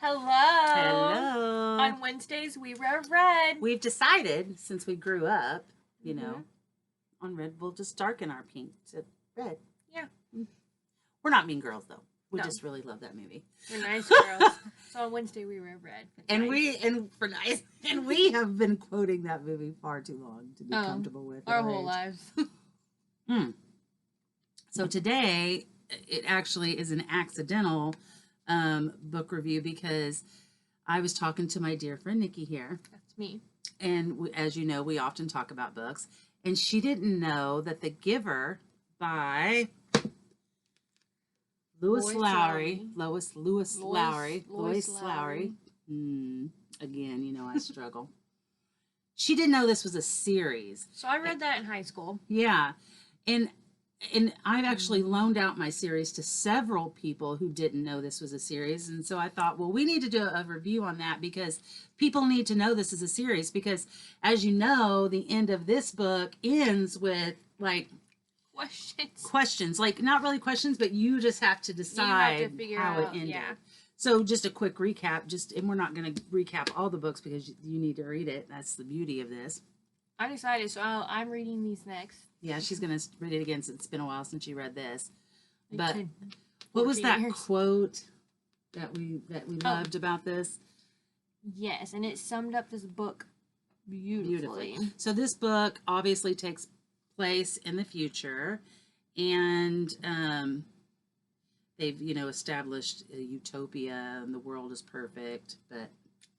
Hello. Hello. On Wednesdays, we wear red. We've decided, since we grew up, you know, on red, we'll just darken our pink to red. Yeah. We're not mean girls, though. We No. just really love that movie. We're nice girls. So on Wednesday, we wear red. And we have been quoting that movie far too long to be comfortable with. Our whole lives. So today, it actually is an accidental book review because I was talking to my dear friend Nikki here. That's me. And as you know, we often talk about books. And she didn't know that The Giver by Lois Lowry. Again, you know, I struggle. She didn't know this was a series. So I read that in high school. Yeah. And I've actually loaned out my series to several people who didn't know this was a series. And so I thought, well, we need to do a review on that because people need to know this is a series. Because as you know, the end of this book ends with like questions, like not really questions, but you just have to decide how it ended. Yeah. So just a quick recap, and we're not going to recap all the books because you need to read it. That's the beauty of this. I decided, so I'm reading these next. Yeah, she's going to read it again since it's been a while since she read this. But what was that quote that we loved about this? Yes, and it summed up this book beautifully. So this book obviously takes place in the future, and they've, established a utopia and the world is perfect, but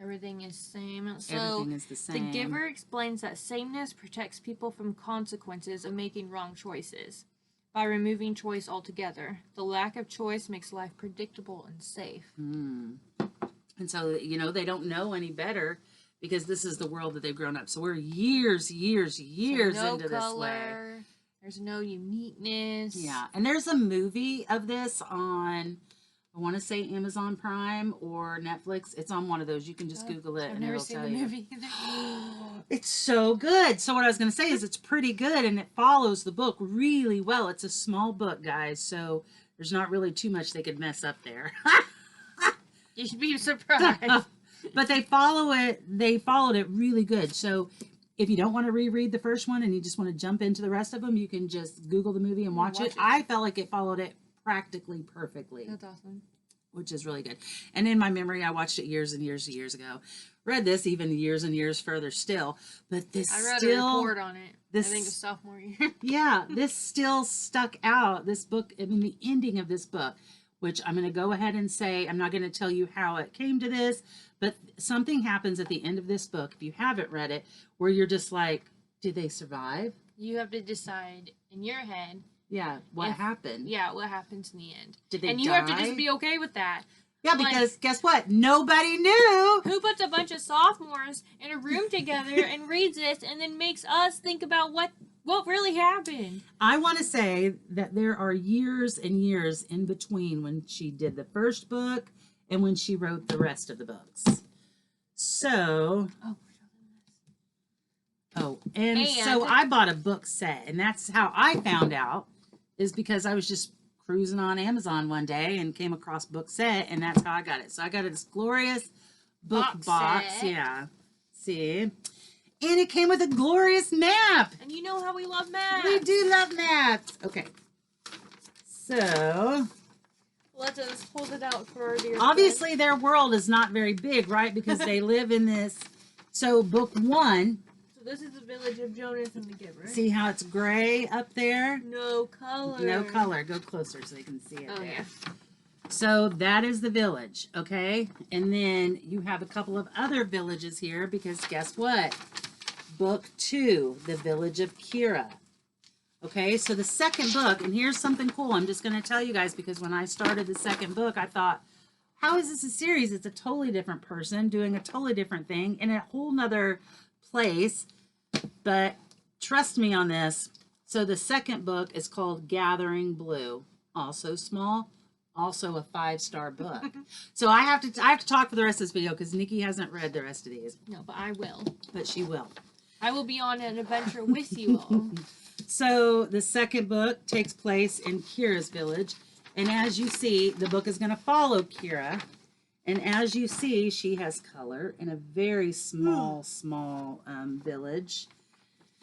everything is same. Everything is the same. The Giver explains that sameness protects people from consequences of making wrong choices by removing choice altogether. The lack of choice makes life predictable and safe. And so, they don't know any better because this is the world that they've grown up. So we're years into this way. There's no uniqueness. Yeah. And there's a movie of this on, I want to say Amazon Prime or Netflix. It's on one of those. You can just Google it and it'll tell you. I've never seen the movie either. It's so good. So what I was going to say is it's pretty good and it follows the book really well. It's a small book, guys. So there's not really too much they could mess up there. You should be surprised. But they followed it really good. So if you don't want to reread the first one and you just want to jump into the rest of them, you can just Google the movie and watch it. I felt like it followed it practically perfectly. That's awesome. Which is really good. And in my memory, I watched it years and years and years ago. Read this even years and years further still. But this I read a report on it. I think it's sophomore year. Yeah, this still stuck out. This book, the ending of this book, which I'm going to go ahead and say, I'm not going to tell you how it came to this, but something happens at the end of this book, if you haven't read it, where you're just like, did they survive? You have to decide in your head. Yeah, what happened? Yeah, what happens in the end. Did they die? And you have to just be okay with that. Yeah, because guess what? Nobody knew. Who puts a bunch of sophomores in a room together and reads this and then makes us think about what really happened? I want to say that there are years and years in between when she did the first book and when she wrote the rest of the books. So... And so I bought a book set, and that's how I found out, is because I was just cruising on Amazon one day and came across book set, and that's how I got it. So I got this glorious book box. Yeah. See? And it came with a glorious map. And you know how we love maps. We do love maps. Okay. So... let us hold it out for our dear obviously, their world is not very big, right? Because they live in this... So, book 1... This is the village of Jonas and the Giver. See how it's gray up there? No color. No color. Go closer so they can see it there. Yeah. So that is the village, okay? And then you have a couple of other villages here because guess what? Book 2, The Village of Kira. Okay, so the second book, and here's something cool. I'm just going to tell you guys because when I started the second book, I thought, how is this a series? It's a totally different person doing a totally different thing in a whole nother place. But trust me on this. So the second book is called Gathering Blue. Also small, also a 5-star book. So I have to talk for the rest of this video because Nikki hasn't read the rest of these. No, but I will. But she will. I will be on an adventure with you all. So the second book takes place in Kira's village. And as you see, the book is going to follow Kira. And as you see, she has color in a very small village.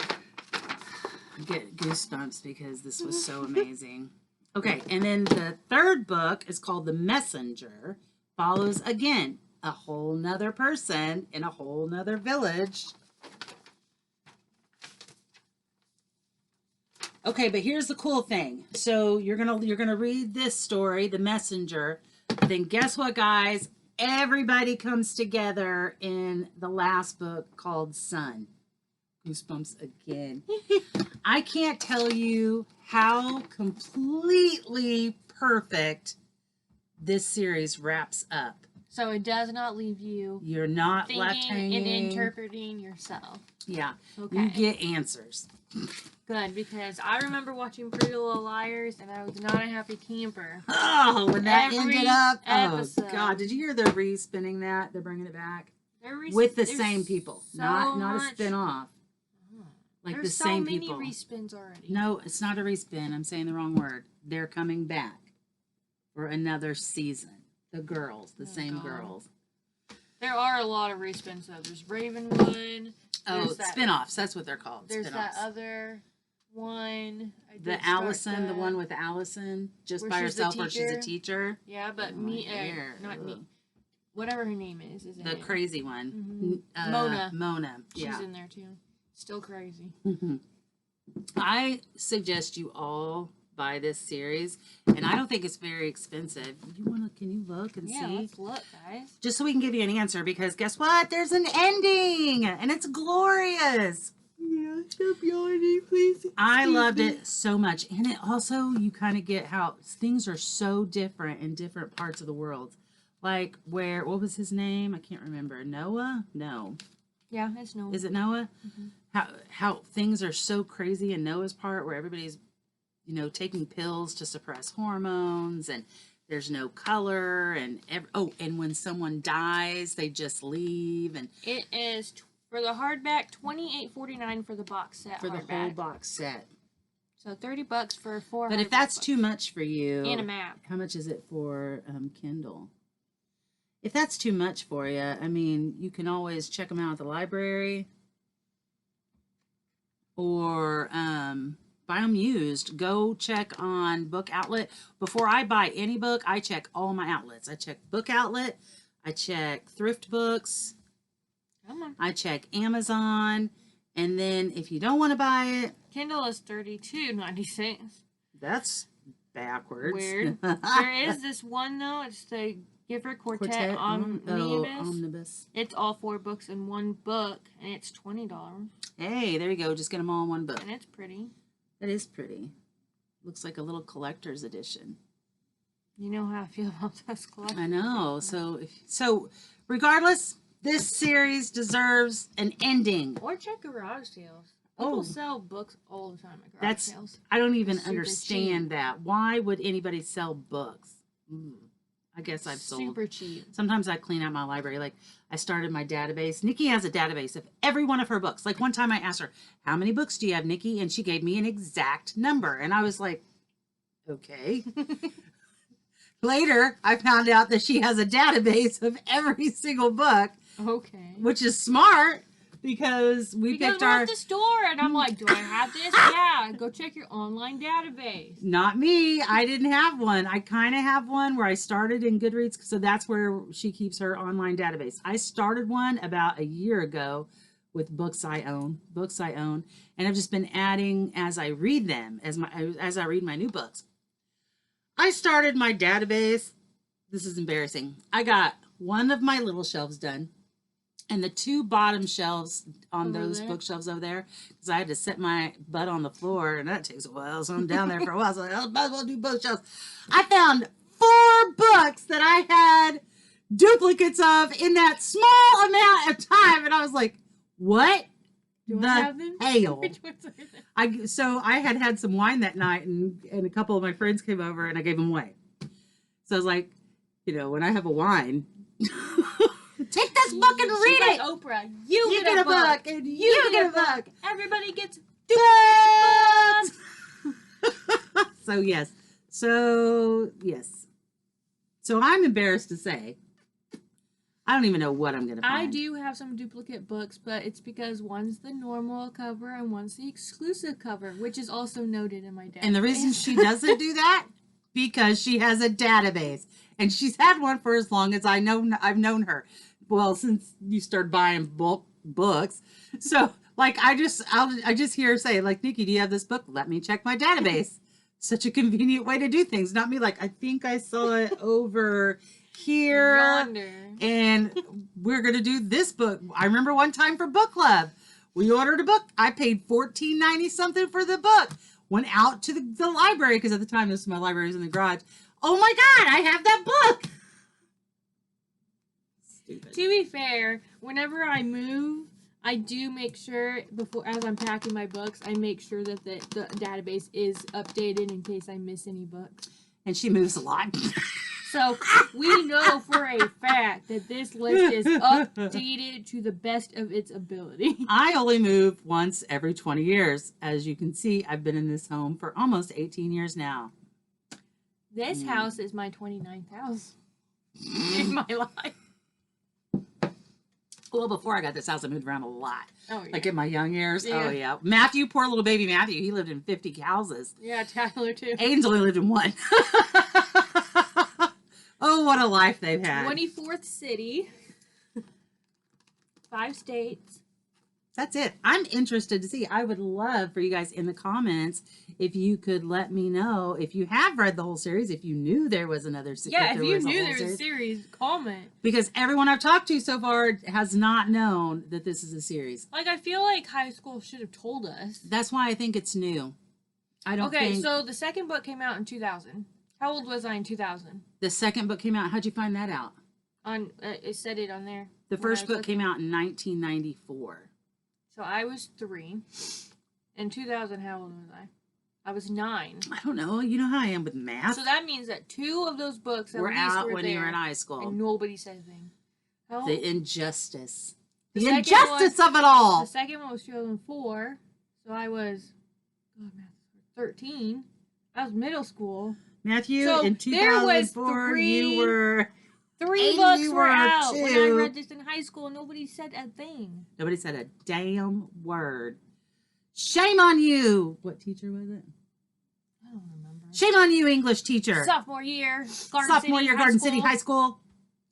I get goosebumps because this was so amazing. Okay, and then the third book is called The Messenger. Follows, again, a whole nother person in a whole nother village. Okay, but here's the cool thing. So you're gonna read this story, The Messenger. Then guess what, guys? Everybody comes together in the last book called Sun. Goosebumps again. I can't tell you how completely perfect this series wraps up. So it does not leave you. You're not left thinking hanging and interpreting yourself. Yeah. Okay. You get answers. Good, because I remember watching Pretty Little Liars, and I was not a happy camper. Oh, when that ended up. Episode. Oh God! Did you hear they're re-spinning that? They're bringing it back with the same people, so not a spin-off. Like there's the same so many people. respins already. No, it's not a respin. I'm saying the wrong word. They're coming back for another season. The girls, the same girls. There are a lot of respins though. There's Ravenwood. Oh, spin-offs. That's what they're called. There's spin-offs. that other one. The Allison, the one with Allison, just by herself, where she's a teacher. Yeah, but not me. Whatever her name is the in crazy one. Mm-hmm. Mona. Mona. Yeah. She's in there too. Still crazy. I suggest you all buy this series, and I don't think it's very expensive. Can you look and see? Yeah, let's look, guys. Just so we can give you an answer, because guess what? There's an ending, and it's glorious. Yeah, stop yawning, please. I loved it so much, and it also, you kind of get how things are so different in different parts of the world. Like what was his name? I can't remember. Noah? No. Yeah, it's Noah. Is it Noah? Mm-hmm. How things are so crazy in Noah's part, where everybody's taking pills to suppress hormones, and there's no color, and and when someone dies, they just leave. And it is for the hardback, $28.49 for the box set. For the whole box set. So $30 for 4. But if that's too much for you, and a map. How much is it for Kindle? If that's too much for you, I mean, you can always check them out at the library, or buy them used. Go check on Book Outlet. Before I buy any book, I check all my outlets. I check Book Outlet. I check Thrift Books. Come on. I check Amazon. And then if you don't want to buy it, Kindle is $32.96. That's backwards. Weird. There is this one though. It's the Giver Quartet Omnibus. It's all 4 books in one book, and it's $20. Hey, there you go. Just get them all in one book. And it's pretty. That is pretty. Looks like a little collector's edition. You know how I feel about those collectors. I know. So regardless, this series deserves an ending. Or check garage sales. People sell books all the time at garage sales. I don't even understand that. Why would anybody sell books? I guess I've sold. Super cheap. Sometimes I clean out my library. Like, I started my database. Nikki has a database of every one of her books. Like, one time I asked her, how many books do you have, Nikki? And she gave me an exact number. And I was like, okay. Later, I found out that she has a database of every single book. Okay. Which is smart. Because we're at the store, and I'm like, do I have this? Yeah, go check your online database. Not me. I didn't have one. I kind of have one where I started in Goodreads, so that's where she keeps her online database. I started one about a year ago with books I own, and I've just been adding as I read them, as I read my new books. I started my database. This is embarrassing. I got one of my little shelves done. And the 2 bottom shelves on those bookshelves over there, because I had to set my butt on the floor, and that takes a while, so I'm down there for a while, so I might as well do both shelves. I found 4 books that I had duplicates of in that small amount of time, and I was like, what the hell? So I had some wine that night, and a couple of my friends came over, and I gave them away. So I was like, when I have a wine... Take this book and read it. Oprah, you get a book, and you get a book. Everybody gets books. So yes. So I'm embarrassed to say I don't even know what I'm going to find. I do have some duplicate books, but it's because one's the normal cover and one's the exclusive cover, which is also noted in my database. And the reason she doesn't do that, because she has a database. And she's had one for as long as I've known her. Well, since you started buying books. So, like, I just hear her say, like, Nikki, do you have this book? Let me check my database. Such a convenient way to do things. Not me like, I think I saw it over here. Yonder. And we're going to do this book. I remember one time for book club, we ordered a book. I paid $14.90 something for the book. Went out to the library, because at the time, my library was in the garage. Oh my God, I have that book. Stupid. To be fair, whenever I move, I do make sure as I'm packing my books, I make sure that the database is updated in case I miss any books. And she moves a lot. So we know for a fact that this list is updated to the best of its ability. I only move once every 20 years. As you can see, I've been in this home for almost 18 years now. This house is my 29th house in my life. Well, before I got this house, I moved around a lot. Oh, yeah. Like in my young years. Yeah. Oh, yeah. Matthew, poor little baby Matthew, he lived in 50 houses. Yeah, Tyler, too. Aiden's only lived in one. Oh, what a life they've had. 24th city. 5 states. That's it. I'm interested to see. I would love for you guys in the comments if you could let me know if you have read the whole series, if you knew there was another series. Yeah, if you knew there was a series, comment. Because everyone I've talked to so far has not known that this is a series. Like, I feel like high school should have told us. That's why I think it's new. I don't think... Okay, so the second book came out in 2000. How old was I in 2000? The second book came out. How'd you find that out? It said it on there. The first book came out in 1994. So I was 3. In 2000, how old was I? I was 9. I don't know. You know how I am with math. So that means that 2 of those books were out when you were in high school. And nobody said a thing. The injustice. The injustice of it all. The second one was 2004. So I was 13. I was middle school. Matthew, so in 2004, you were... 3 books were out when I read this in high school. Nobody said a thing. Nobody said a damn word. Shame on you. What teacher was it? I don't remember. Shame on you, English teacher. Sophomore year, Garden City High School.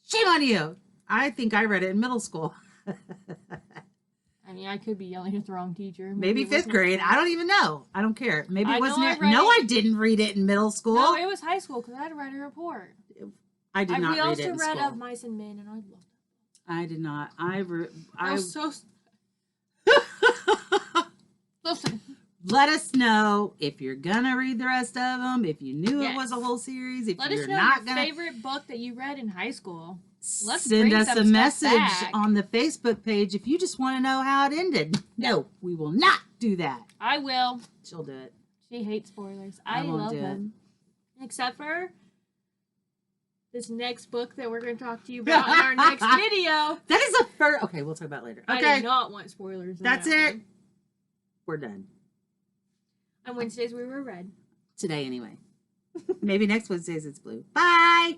Shame on you. I think I read it in middle school. I mean, I could be yelling at the wrong teacher. Maybe 5th grade. I don't even know. I don't care. Maybe it wasn't. I didn't read it in middle school. No, it was high school because I had to write a report. I did not read it in school. We also read Of Mice and Men, and I loved it. I did not. I was so... Listen. Let us know if you're gonna read the rest of them. If you knew it was a whole series. If Let you're us know not your gonna favorite book that you read in high school. Let's send us a message on the Facebook page if you just want to know how it ended. No, we will not do that. I will. She'll do it. She hates spoilers. I love them. Except for this next book that we're going to talk to you about in our next video. That is a first... Okay, we'll talk about it later. Okay. I did not want spoilers. That's it. We're done. On Wednesdays we were red. Today, anyway. Maybe next Wednesdays it's blue. Bye!